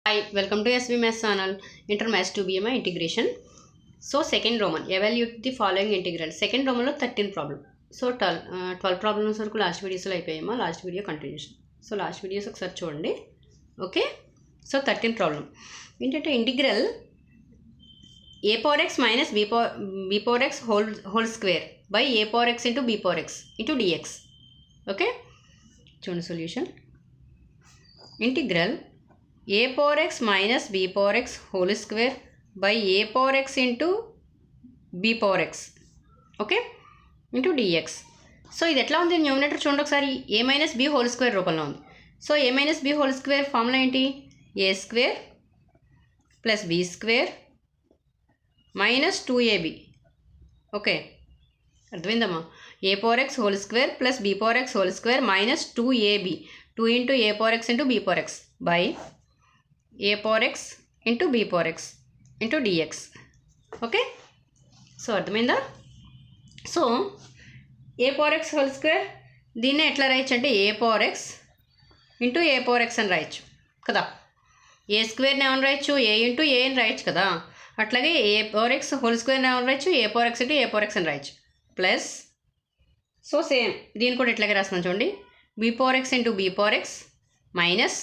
Hi, welcome to SB Maths channel. Inter Maths 2BMI integration. So second Roman, evaluate the following integral. Second Roman lo 13 problem. So 12 problems వరకు last వీడియోస్లో అయిపోయామా, last video continuation. So last videos ఒకసారి చూడండి. Okay, so 13 problem ఏంటంటే integral a power x minus b power x whole square by a power x into b power x into dx. Okay, చూడండి solution. Integral a power x minus b power x whole square by a power x into b power x, okay, into dx. So ఇది ఎట్లా ఉంది numerator చూడండి ఒకసారి. a minus b whole square రూపంలో ఉంది. So a minus b whole square formula ఏంటి? a square plus b square minus 2ab. Okay, అర్థమైందమ్మా? a power x whole square plus b power x whole square minus 2ab, 2 into a power x into b power x by a power x into b power x into dx. Okay, so అర్థమైందా? So a power x whole square దీన్నే ఎట్లా రాయొచ్చు అంటే a power x into a power x అని రాయొచ్చు కదా. ఏ స్క్వేర్ని ఏమని రాయొచ్చు? a ఇంటూ a అని రాయొచ్చు కదా. అట్లాగే a పవర్ x హోల్ స్క్వేర్ని ఏమని రాయొచ్చు? a power x into a power x అని రాయొచ్చు. ప్లస్ సో సేమ్ దీన్ని కూడా ఎట్లాగే రాస్తున్నాను చూడండి. b power x into b power x minus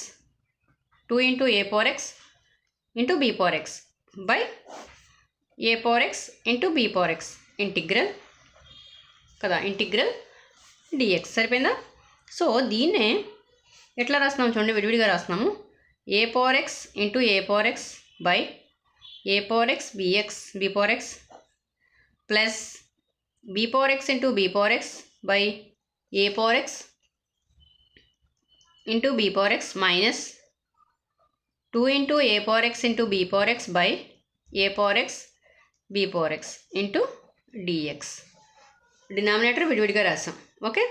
2 into a power x into b power x by a power x into b power x integral కదా, integral dx. సరిపోయిందా? So దీన్నే ఎట్లా రాస్తున్నాము చూడండి, విడివిడిగా రాస్తున్నాము. a power x into a power x by a power x b power x plus b power x into b power x by a power x into b power x minus 2 into a power x into b power x by a power x b power x into dx. Denominator విడివిడిగా రాసాం. Okay,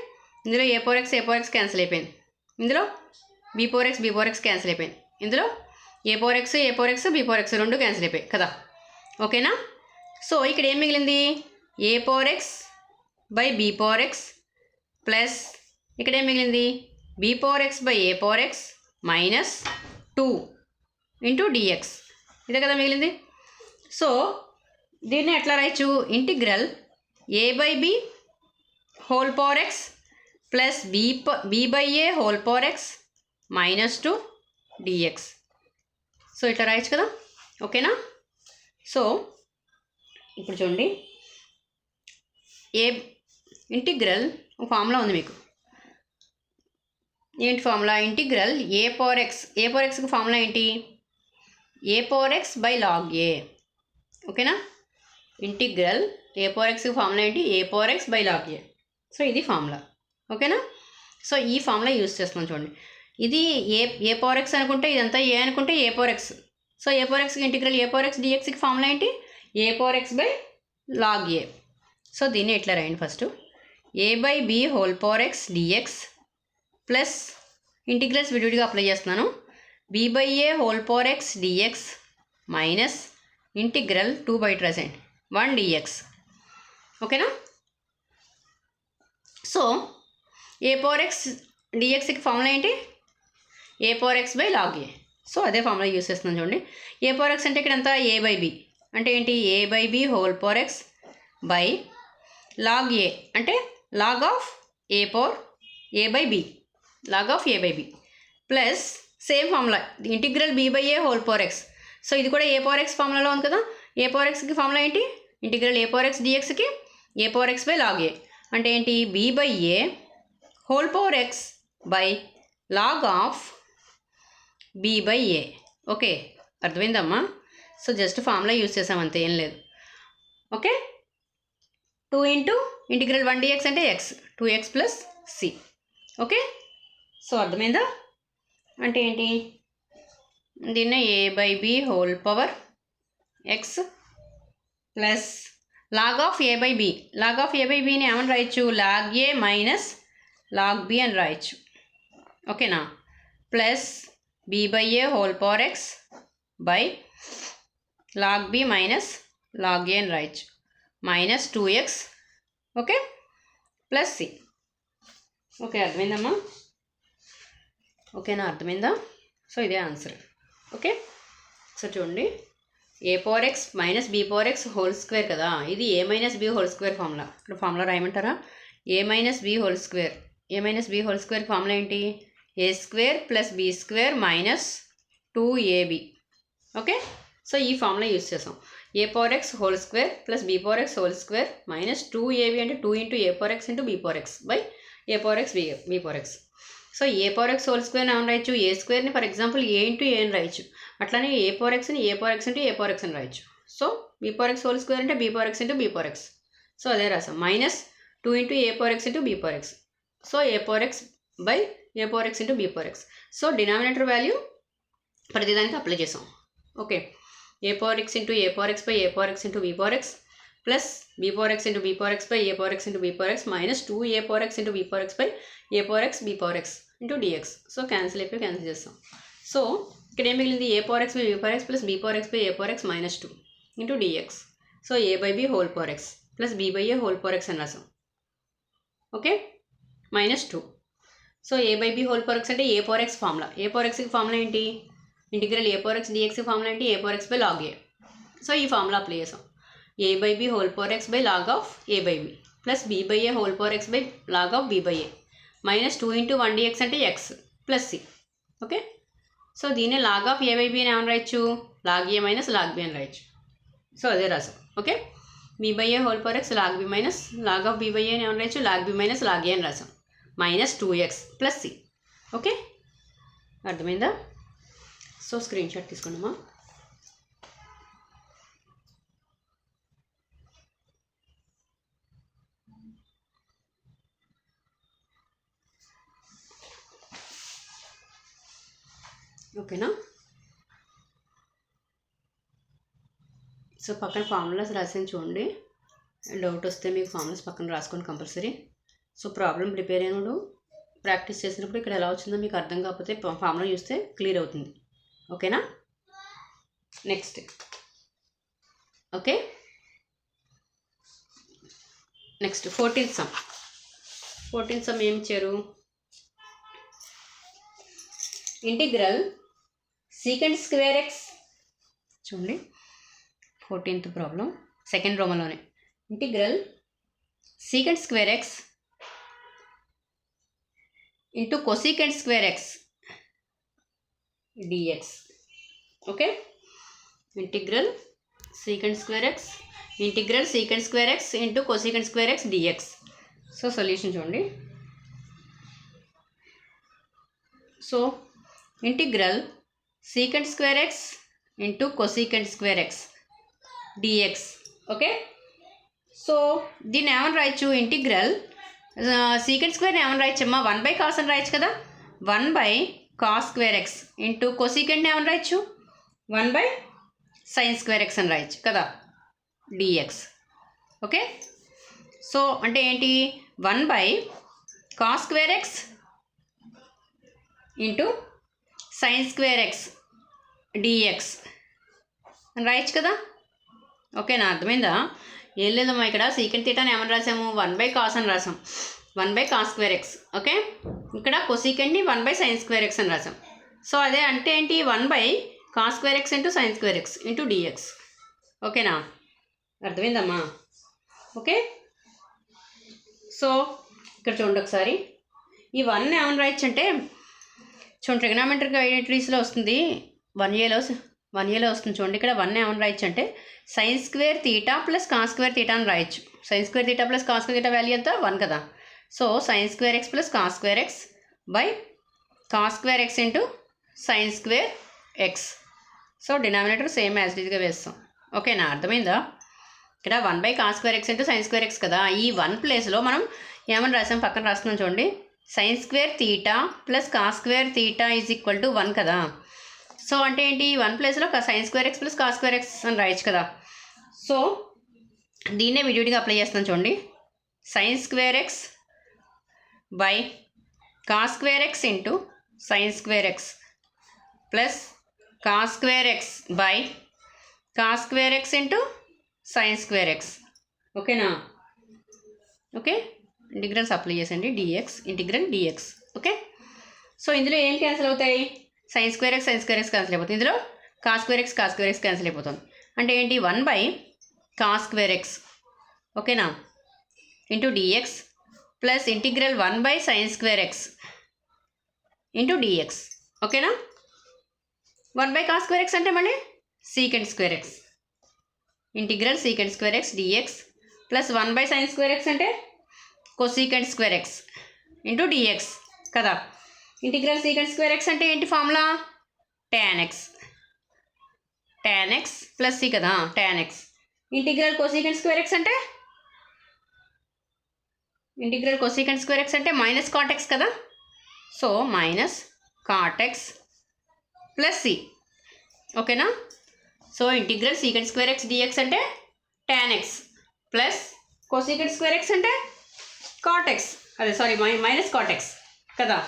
ఇందులో a power x cancel అయిపోయింది. ఇందులో b power x cancel అయిపోయింది. ఇందులో a power x b power x రెండు cancel అయిపోయాయి కదా. ఓకేనా? సో ఇక్కడ ఏం మిగిలింది? a power x by b power x plus ఇక్కడ ఏం మిగిలింది? b power x by a power x minus 2 into dx. ఇదే కదా మిగిలింది. సో దీన్ని ఎట్లా రాయొచ్చు? Integral a by b whole power x plus b by a whole power x minus 2 dx. So ఇట్లా రాయొచ్చు కదా. ఓకేనా? సో ఇప్పుడు చూడండి, ఏ ఇంటిగ్రల్ ఫార్ములా ఉంది మీకు. ఏంటి ఫార్ములా? ఇంటిగ్రల్ a పవర్ xకి ఫార్ములా ఏంటి? a power x by log a. ఓకేనా? ఇంటిగ్రల్ a పవర్ xకి ఫార్ములా ఏంటి? a power x by log a. So ఇది ఫార్ములా. ఓకేనా? సో ఈ ఫార్ములా యూజ్ చేస్తున్నాం చూడండి. ఇది ఏ పవర్ x అనుకుంటే ఇదంతా ఏ అనుకుంటే a power x. So a power xకి ఇంటిగ్రల్ a పవర్ x dxకి ఫార్ములా ఏంటి? a power x by log a. So దీన్ని ఎట్లా రాయండి? First a by b whole power x dx plus integrals విడివిడిగా అప్లై చేస్తున్నాను. b by a whole power x dx minus integral 2 బయట రాసేయండి 1 dx. ఓకేనా? సో a పవర్ x dxకి formula ఏంటి? a power x by log a. So అదే formula use చేస్తున్నాను చూడండి. a పవర్ x అంటే ఇక్కడ అంతా a బై b అంటే ఏంటి? a by b whole power x by log a అంటే log of a power a by b, log of a by b plus same formula integral b by a whole power x. సో ఇది కూడా a power x ఫార్ములాలో ఉంది కదా. a power xకి formula ఏంటి? Integral a power x dxకి a power x by log a అంటే ఏంటి? b by a whole power x by log of b by a. Okay, అర్థమైందమ్మా? సో జస్ట్ ఫార్ములా యూస్ చేసాం అంతే, ఏం లేదు. ఓకే, 2 ఇంటూ ఇంటిగ్రల్ 1 dx అంటే x, 2x plus c. Okay, so అర్థమైందా? అంటే ఏంటి? దీన్ని a by b whole power x plus log of a by b. Log of a by bని ఏమని రాయొచ్చు? Log a minus log b అని రాయొచ్చు. ఓకేనా? Plus b by a whole power x by log b minus log a అని రాయొచ్చు minus 2x. Okay, plus c. Okay, అర్థమైందమ్మా? ఓకేనా? అర్థమైందా? సో ఇదే ఆన్సర్. ఓకే, సో చూడండి a power X minus b power x whole square కదా, ఇది a minus b whole square formula. ఇక్కడ ఫార్ములా రాయమంటారా? A minus b whole square, a minus b whole square formula ఏంటి? A square plus b square minus 2ab. Okay, so ఈ formula use చేసాం. A power x whole square plus be power x whole square minus 2ab అంటే 2 into A power X into be power X by A power x b power X. So A power x whole స్క్వేర్ని ఏమని రాయొచ్చు? A స్క్వేర్ని for example a into a అని రాయొచ్చు. అట్లానే a power ఎక్స్ని a power X into A power x అని రాయొచ్చు. So b power x whole square అంటే b power X into be power X. So అదే రాసాం minus 2 into A power X into be power X. So A power X by A power X into be power X. So denominator value ప్రతిదానికి apply చేసాం. Okay, A power X into A power X by A power X into be power X plus be power X into be power X by A power X into be power X minus 2 A power X into be power X by A power x b power X into dx. So cancel అయిపోయి cancel చేస్తాం. So ఇక్కడ ఏం మిగిలింది? A power X by b power X plus be power X by A power X minus 2 into dx. So a by b whole power X plus b by a whole power x అని రాసాం. Okay, minus 2. So a by b whole power x అంటే a power x formula. A power ఎక్స్కి formula ఏంటి? Integral a power x డిఎక్స్కి formula ఏంటి? A power X by log a. So ఈ formula apply చేసాం. A by b whole power X by log of a by b plus b by a whole power X by log of b by a minus 2 into 1 dx అంటే x plus c. Okay, so దీన్ని log of a by b అని ఏమని రాయొచ్చు? Log a minus log B అని రాయొచ్చు. So అదే రాసాం. Okay, b by a whole power x log b minus log of b by a అని ఏమని రాయొచ్చు? Log b minus log a అని రాసాం. Minus 2x plus c. Okay, అర్థమైందా? సో స్క్రీన్ షాట్ తీసుకున్నామా? ఓకేనా? సో పక్కన ఫార్ములాస్ రాసాను చూడండి. డౌట్ వస్తే మీకు ఫార్ములాస్ పక్కన రాసుకోండి కంపల్సరీ. సో ప్రాబ్లం ప్రిపేర్ అయినప్పుడు ప్రాక్టీస్ చేసినప్పుడు ఇక్కడ ఎలా వచ్చిందో మీకు అర్థం కాకపోతే ఫార్ములా చూస్తే క్లియర్ అవుతుంది. ఓకేనా? Next okay, next 14th sum. 14th sum ఏమి ఇచ్చారు? Integral secant square x. చూడండి 14th ప్రాబ్లం సెకండ్ రోమలోనే. Integral secant square X into cosecant square X dx. Okay, integral secant square x integral secant square X into cosecant square X dx. So solution చూడండి. So integral secant square X into cosecant square X dx. Okay, so దీన్ని ఏమని రాయొచ్చు? Integral secant స్క్వేర్ని ఏమని రాయొచ్చమ్మా? 1 cos అని రాయొచ్చు కదా. 1 cos square X into కొసీకెంట్ని ఏమని రాయొచ్చు? 1 సైన్ స్క్వేర్ ఎక్స్ అని రాయొచ్చు కదా డిఎక్స్. ఓకే, సో అంటే ఏంటి? 1 cos square X into sine square X DX అని రాయొచ్చు కదా. ఓకేనా? అర్థమైందా? ఏం లేదమ్మా, ఇక్కడ సీకెంట్ థీటాని ఏమని రాసాము? 1 కాస్ అని రాసాం. 1 కాస్ స్క్వేర్ ఎక్స్. ఓకే, ఇక్కడ కొసీకెంట్ని 1 సైన్ స్క్వేర్ ఎక్స్ అని రాసాం. సో అదే అంటే ఏంటి? 1 cos square X into sine square X into dx. ఓకేనా? అర్థమైందమ్మా? ఓకే, సో ఇక్కడ చూడండి ఒకసారి. ఈ 1 ఏమని రాయొచ్చు అంటే చూడండి, ట్రిగ్నామెట్రిక్ ఐడెంటిటీస్లో వస్తుంది. 1Aలో వస్తుంది చూడండి. ఇక్కడ 1 ఏమని రాయొచ్చు అంటే sine square theta plus cos square theta అని రాయొచ్చు. Sine square theta plus cos square theta value ఎంత? 1 కదా. So sine square x plus cos square x by cos square X into sine square x. So denominator same as ఇట్గా వేస్తాం. ఓకేనా? అర్థమైందా? ఇక్కడ 1 cos square X into sine square x కదా. ఈ 1 ప్లేస్లో మనం ఏమని రాసాం? పక్కన రాస్తున్నాం చూడండి. Sine square theta plus cos square theta is equal to 1 కదా. సో అంటే ఏంటి? 1 ప్లేస్లో sine square x plus cos square x అని రాయొచ్చు కదా. సో దీన్నే విడివిడిగా అప్లై చేస్తాను చూడండి. Sine square x by cos square X into sine square x plus cos square x by cos square X into sine square x. ఓకేనా? Okay, integrals apply చేసండి. Dx integral dx. Okay, so ఇందులో ఏం cancel అవుతాయి? Sign square X cancel అయిపోతుంది. ఇందులో cos square X cancel అయిపోతుంది. అంటే ఏంటి 1/cos స్క్వేర్ ఎక్స్ ఓకేనా into dx plus integral 1/sin square X into dx ఓకేనా. 1/cos స్క్వేర్ ఎక్స్ అంటే మళ్ళీ secant square x integral secant square X dx plus 1/sin square x అంటే cosecant square X into dx కదా. Integral secant square x అంటే ఏంటి formula tan x plus c కదా tan x. Integral cosecant square x అంటే minus cot x కదా. So minus cot x plus c ఓకేనా. So integral secant square X dx అంటే tan x plus cosecant square x అంటే cot x అదే sorry minus cot x కదా.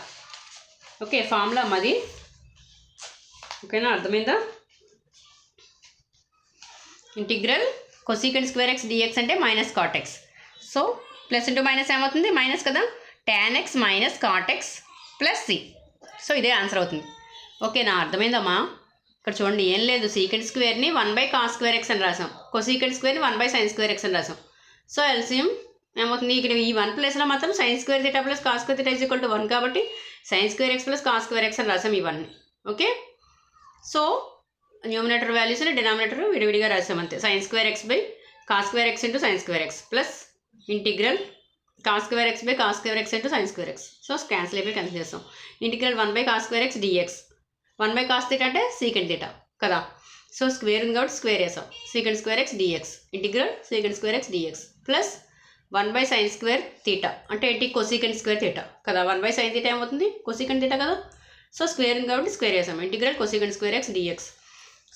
Okay formula మాది ఓకేనా అర్థమైందా. Integral cosecant square X dx అంటే minus cot x. So plus into minus ఏమవుతుంది minus కదా. tan x minus cot x plus c. So ఇదే ఆన్సర్ అవుతుంది. ఓకేనా అర్థమైందమ్మా. ఇక్కడ చూడండి ఏం లేదు సీకెండ్ స్క్వేర్ని 1/cos స్క్వేర్ ఎక్స్ అని రాసాం, కొసీకెండ్ స్క్వేర్ని 1/sin స్క్వేర్ ఎక్స్ అని రాసాం. సో ఎల్సిఎం ఏమవుతుంది ఇక్కడ ఈ 1 ప్లేస్లో మాత్రం sin square theta plus cos square theta is equal to 1 కాబట్టి sin square x plus cos square x అని రాసాం ఇవన్నీ. ఓకే సో న్యూమినేటర్ వాల్యూస్ని డినామినేటర్ విడివిడిగా రాసాం అంతే. sin square x by cos square X into sin square x plus integral cos square x by cos square X into sin square x. So cancel చేస్తాం. Integral 1/cos square X dx 1/cos theta అంటే secant theta కదా. So square ఉంది కాబట్టి square వేసాం secant square X DX integral secant square X dx plus 1/sin square theta అంటే ఏంటి cosecant square theta కదా. 1/sin థీటా ఏమవుతుంది కొసీకెండ్ థీటా కదా. సో స్క్వేర్ ఉంది కాబట్టి స్క్వేర్ వేసాం integral cosecant square X dx.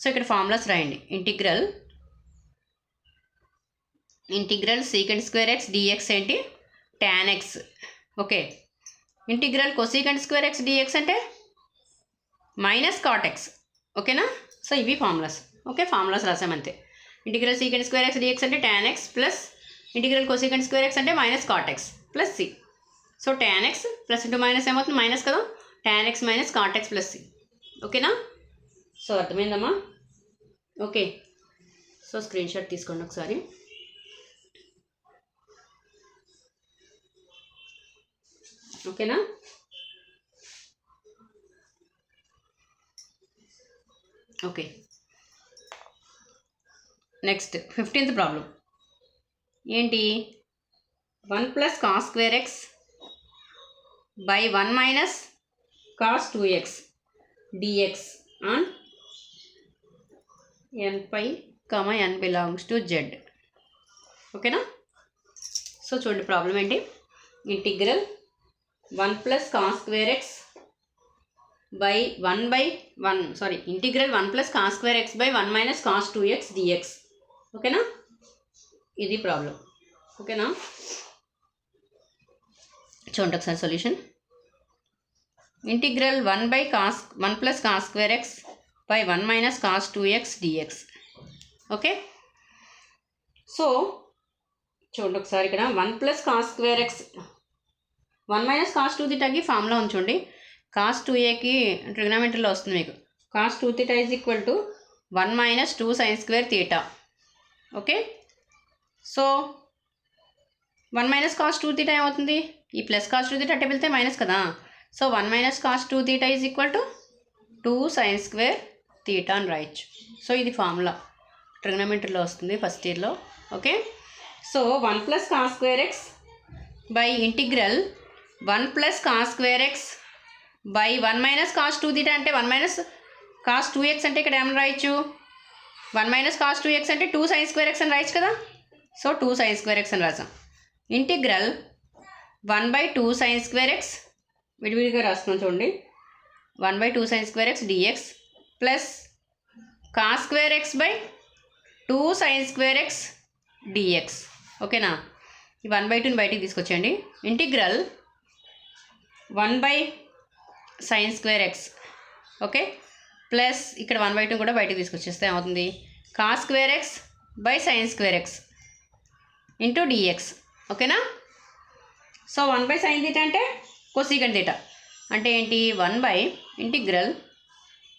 So ఇక్కడ ఫార్ములాస్ రాయండి. Integral secant square X DX ఏంటి tan x okay. Integral cosecant square X dx అంటే మైనస్ cot x ఓకేనా. సో ఇవి ఫార్ములాస్ ఓకే ఫార్ములాస్ రాసామంతే. Integral secant square X dx అంటే tan x plus integral cosecant square x అంటే minus cot x plus c. So tan x plus into minus ఏమవుతుంది minus కదా. tan x minus cot x plus c ఓకేనా. So అర్థమైందమ్మా. Okay so screenshot తీసుకోండి ఒకసారి. ఓకేనా okay next 15th problem ఏంటి 1+cos square x by 1 - cos 2x dx on n/, n belongs to z ఓకేనా. So చూడండి problem ఏంటి integral 1+cos square x by integral 1+cos square x by 1 - cos 2x dx ఓకేనా. ఇది problem ఓకేనా. చూడండి ఒకసారి solution. Integral 1+cos square x by 1 - cos 2x dx okay. So చూడండి ఒకసారి ఇక్కడ 1+cos స్క్వేర్ ఎక్స్ 1 - cos 2 థీటాకి ఫార్ములా ఉంచండి. cos 2aకి ట్రిగ్నామెట్రీలో వస్తుంది మీకు. cos 2 theta is equal to 1 - 2 sin square theta okay. So 1 - cos 2 theta ఏమవుతుంది ఈ ప్లస్ cos 2 థీటా అంటే వెళ్తే మైనస్ కదా. So 1 - cos 2 theta is equal to 2 sin square theta అని రాయొచ్చు. సో ఇది ఫార్ములా ట్రిగ్నామెట్రీలో వస్తుంది ఫస్ట్ ఇయర్లో okay. So 1+cos square x by integral 1+cos square x by 1 - cos 2 theta అంటే 1 - cos 2x అంటే ఇక్కడ ఏమని రాయొచ్చు 1 - cos 2x అంటే 2 sin స్క్వేర్ ఎక్స్ అని రాయొచ్చు కదా. సో 2 sin స్క్వేర్ ఎక్స్ అని రాసాం. ఇంటిగ్రల్ 1/2 sin స్క్వేర్ ఎక్స్ విడివిడిగా రాస్తున్నాం చూడండి 1/2 sin square x dx plus cos square x by 2 sin square x dx ఓకేనా. ఈ 1/2ని బయటికి తీసుకొచ్చండి. Integral 1/sin square x okay plus ఇక్కడ 1/2 కూడా బయటికి తీసుకొచ్చేస్తే ఏమవుతుంది cos square x by sin square X into dx ఓకేనా. సో 1/sin థీటా అంటే కొసీకెండ్ థీటా అంటే ఏంటి 1/ఇంటిగ్రల్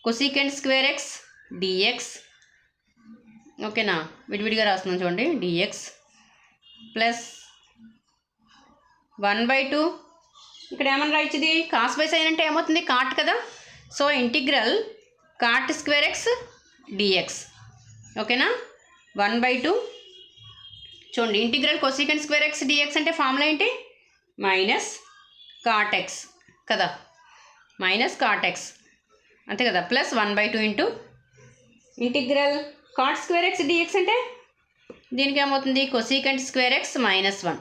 కొసీకెంట్ స్క్వేర్ ఎక్స్ డిఎక్స్, ఓకేనా, విడివిడిగా రాస్తున్నాం చూడండి, డిఎక్స్ ప్లస్ 1/2 ఇక్కడ ఏమని రాయొచ్చు, ఇది కాస్ బై సైన్ అంటే ఏమవుతుంది, కాట్ కదా. So integral cot square X dx, ఓకేనా. 1/2 చూడండి, integral cosecant square X dx అంటే ఫార్ములా ఏంటి, మైనస్ కాట్ ఎక్స్ కదా, మైనస్ కాట్ ఎక్స్ అంతే కదా, plus 1/2 into integral cot square X dx అంటే దీనికి ఏమవుతుంది, కొసీకెంట్ స్క్వేర్ ఎక్స్ -1,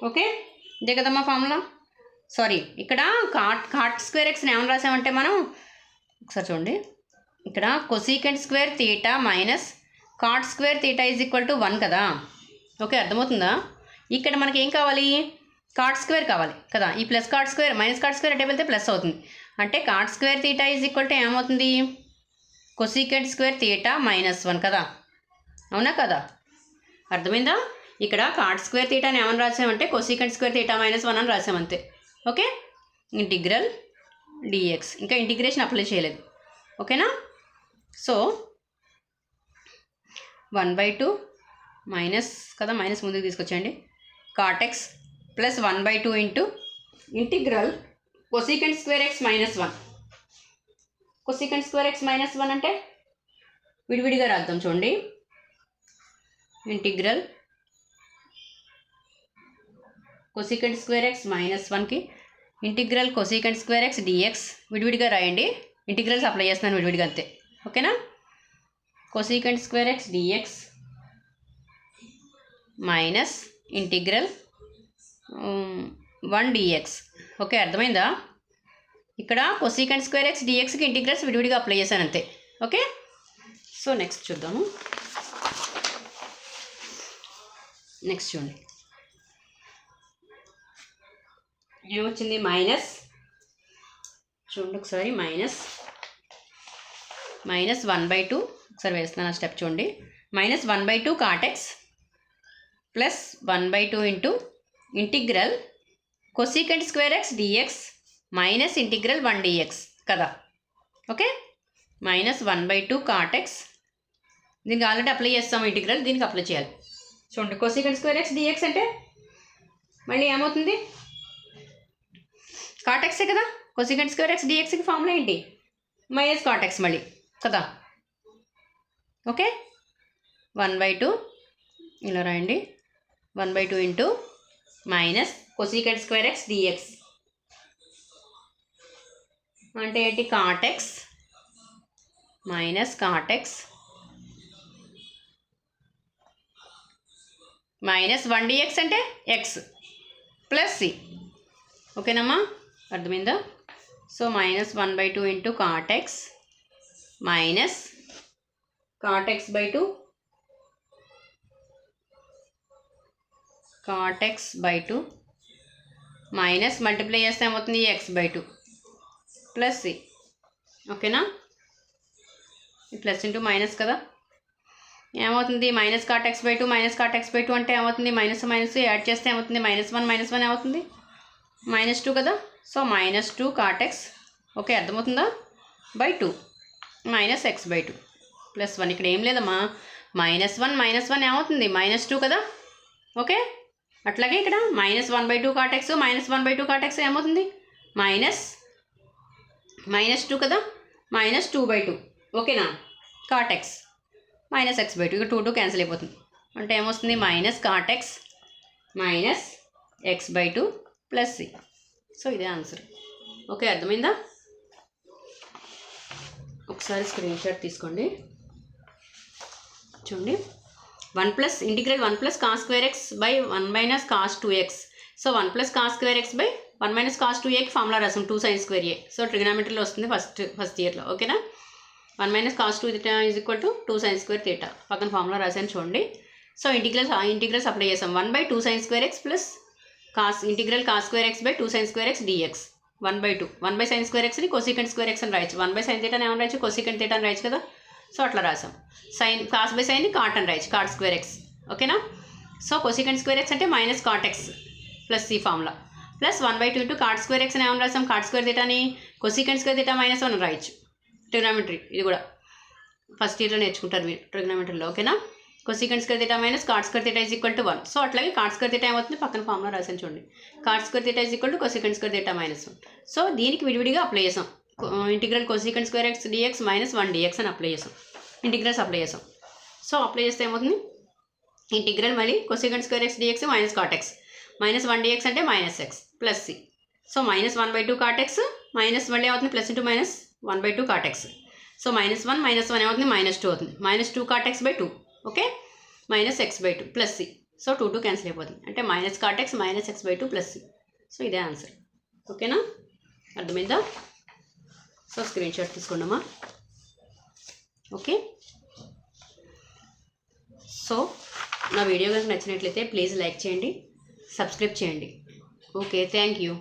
ఓకే, ఇదే కదమ్మా ఫార్ములా. సారీ, ఇక్కడ కాట్ స్క్వేర్ ఎక్స్ని ఏమని రాసామంటే మనం ఒకసారి చూడండి, ఇక్కడ cosecant square theta minus cot square theta is equal to 1 కదా, ఓకే, అర్థమవుతుందా. ఇక్కడ మనకి ఏం కావాలి, కాట్ స్క్వేర్ కావాలి కదా, ఈ plus cot square minus cot square అంటే వెళ్తే ప్లస్ అవుతుంది, అంటే cot square theta is equal to ఏమవుతుంది, కొసీకెంట్ స్క్వేర్ తీటా -1 కదా, అవునా కదా, అర్థమైందా. ఇక్కడ కాట్ స్క్వేర్ తీటాని ఏమని రాసామంటే కొసీకెంట్ స్క్వేర్ తీటా -1 అని రాసామంతే, ఓకే. ఇంటిగ్రల్ డిఎక్స్, ఇంకా ఇంటిగ్రేషన్ అప్లై చేయలేదు, ఓకేనా. సో 1/2 మైనస్ కదా, మైనస్ ముందుకు తీసుకొచ్చేయండి, cot x plus 1/2 into integral cosecant square x -1. Cosecant square x -1 అంటే విడివిడిగా రాద్దాం చూడండి, ఇంటిగ్రల్ కొసీకెంట్ స్క్వేర్ ఎక్స్ -1కి integral cosecant square X dx విడివిడిగా రాయండి, ఇంటిగ్రల్స్ అప్లై చేస్తున్నాను విడివిడిగా అంతే, ఓకేనా. Cosecant square X dx minus integral 1 dx, okay, అర్థమైందా. ఇక్కడ కొసీకెంట్ స్క్వేర్ ఎక్స్ డిఎక్స్కి ఇంటిగ్రల్స్ విడివిడిగా అప్లై చేశాను అంతే, ఓకే. సో నెక్స్ట్ చూద్దాము, నెక్స్ట్ చూడండి ఏమొచ్చింది, మైనస్ చూడండి ఒకసారి, మైనస్ 1/2 ఒకసారి వేస్తున్నాను ఆ స్టెప్ చూడండి, -1/2 cot x plus 1/2 into integral cosecant square X dx minus integral 1 dx కదా, ఓకే. -1/2 కాట్ ఎక్స్, దీనికి ఆల్రెడీ అప్లై చేస్తాము ఇంటిగ్రల్, దీనికి అప్లై చేయాలి చూడండి. కొసీకెంట్ స్క్వేర్ ఎక్స్ డిఎక్స్ అంటే మళ్ళీ ఏమవుతుంది, కాట్ ఎక్సే కదా, కొసీకెంట్ స్క్వేర్ ఎక్స్ డిఎక్స్కి ఫార్ములా ఏంటి, మైనస్ కాట్ ఎక్స్ మళ్ళీ కదా, ఓకే. 1/2 ఇలా రాయండి, 1/2 into minus cosecant square X dx అంటే ఏంటి, cot x minus cot x minus 1 dx అంటే ఎక్స్ ప్లస్ సి, ఓకేనమ్మా, అర్థమైందా. So -1/2 into cot x minus cot x by 2 cot x by 2 minus multiply చేస్తే ఏమవుతుంది, x/2 ప్లస్ సి, ఓకేనా. Plus into minus కదా, ఏమవుతుంది, minus cot x by 2 minus cot x by 2 అంటే ఏమవుతుంది, మైనస్ మైనస్ యాడ్ చేస్తే ఏమవుతుంది, -1 ఏమవుతుంది, -2 కదా. సో -2 కాట్ ఎక్స్, ఓకే, అర్థమవుతుందా, బై 2 మైనస్ x/2 ప్లస్ 1, ఇక్కడ ఏం లేదమ్మా, -1 ఏమవుతుంది, -2 కదా, ఓకే. అట్లాగే ఇక్కడ -1/2 కాట్ ఎక్స్ -1/2 కాట్ ఎక్స్ ఏమవుతుంది, -2 కదా, -2/2, ఓకేనా, కాట్ ఎక్స్ -x/2, ఇక 2 క్యాన్సిల్ అయిపోతుంది, అంటే ఏమొస్తుంది, minus cot x minus x/2 plus c. So ఇదే ఆన్సర్, ఓకే, అర్థమైందా. ఒకసారి స్క్రీన్ షాట్ తీసుకోండి చూడండి, 1 plus integral 1 plus cos square x by 1 minus cos 2x. So 1 plus cos square x by 1 minus cos 2aకి formula రాసాం, 2 sin square a. So ట్రిగ్నామెట్రీలో వస్తుంది first ఇయర్లో, ఓకేనా. 1 minus cos 2 θ is equal to 2 sin square θ, పక్కన formula రాసాను చూడండి. So integrals apply చేసాం, 1/2 sin square x plus integral cos square x by 2 sin square X dx 1/2 1 sin square ఎక్స్ని cosecant square x అని రాయచ్చు, 1 sin θ అని ఏమని రాయచ్చు, కొసీకెంట్ θ అని రాయచ్చు కదా. సో అట్లా రాసాం, కాస్ బై సైన్ని కాట్ అని రాయచ్చు, కాట్ స్క్వేర్ ఎక్స్, ఓకేనా. సో కొసీకెంట్ స్క్వేర్ ఎక్స్ అంటే మైనస్ కాట్ ఎక్స్ ప్లస్ ఈ formula plus 1/2 into cot square x అని ఏమని రాసాం, కాట్ స్క్వేర్ θని కొసీకెంట్ స్క్వేర్ θ -1 రాయచ్చు, ట్రిగ్నామెట్రీ ఇది కూడా ఫస్ట్ ఇయర్లో నేర్చుకుంటారు మీరు ట్రిగ్నామెట్రీలో, ఓకేనా. Cosecant square theta minus cot square theta is equal to 1. So అట్లాగే కాట్ స్క్వేర్ థీటా ఏమవుతుంది, పక్కన ఫార్ములా రాసాను చూడండి. Cot square theta is equal to cosecant square theta minus 1. So దీనికి విడివిడిగా అప్లై చేసాం. Integral cosecant square X dx minus 1 dx అని apply చేసాం, ఇంటిగ్రల్స్ అప్లై చేసాం. సో అప్లై చేస్తే ఏమవుతుంది, ఇంటిగ్రల్ మళ్ళీ cosecant square X dx minus cot x minus 1 dx అంటే minus x plus c. So minus 1/2 cot x minus మళ్ళీ అవుతుంది plus into minus 1/2 cot x. So minus 1 ఏమవుతుంది minus 2 అవుతుంది, minus 2 cot x by 2, okay, minus x/2 plus c. So 2 cancel అయిపోతుంది, అంటే minus cot x minus x/2 plus c. So ఇదే answer, ఓకేనా, అర్థమైందా. So screenshot తీసుకున్నామా, okay. So నా video కనుక నచ్చినట్లయితే ప్లీజ్ లైక్ చేయండి, సబ్స్క్రైబ్ చేయండి, ఓకే, థ్యాంక్ యూ.